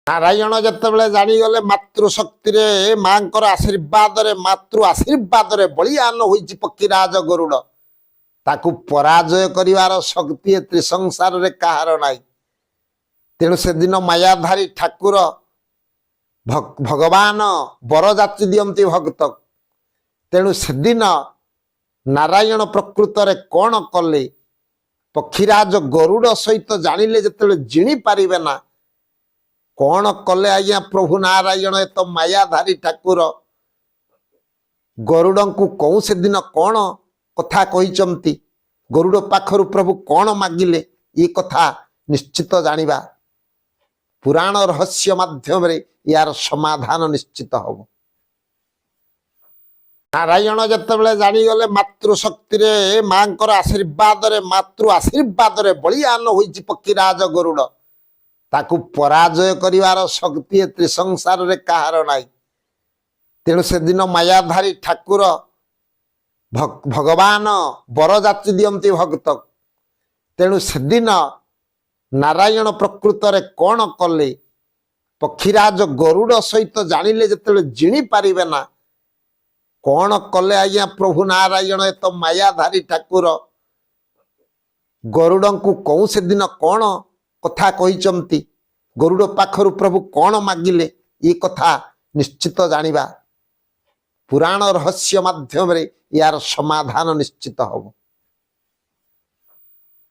नारायण जितेबाला जागले मातृशक्ति माँ आशीर्वाद मातृ आशीर्वाद बलियान हो पक्षीराज गरुड़ ताकू पराजय कर शक्ति त्रिसंसार रे कहार नाई। तेणु से दिन मायाधारी ठाकुर भगवान बर जाति दियंती भक्त। तेणु से दिन नारायण प्रकृत रे कौन कले पक्षीराज गरुड़ सहित जानिले जिते जिणी पारिबे ना कौन कले आज्ञा प्रभु नारायण तो मायाधारी ठाकुर गरुड़ को कौन से दिन कौन कथा कही गरुड़ पाखरु प्रभु कौन मागिले ये कथा निश्चित जानिबा पुराण रहस्य माध्यम रे यार समाधान निश्चित हम। नारायण जितेबाला जागले मातृशक्ति माँ आशीर्वाद मातृ आशीर्वाद बलियान हो पक्षीराज गरुड़ ताकू पराजय कर शक्ति त्रिसंसार रे कहार नाई। तेणु से दिन मायाधारी ठाकुर भगवान बर जाति दियंती भक्त। तेणु से दिन नारायण प्रकृत रे कौन कले पक्षीराज गरुड़ सहित जानिले जिते जिणी पारिबे ना कौन कले आज्ञा प्रभु नारायण तो मायाधारी ठाकुर गरुड़ को कौन से दिन कौन कथा कही गरुड़ पाखरु प्रभु कौन मागिले ये कथा निश्चित जानिबा पुराण रहस्य माध्यम रे यार समाधान निश्चित हम।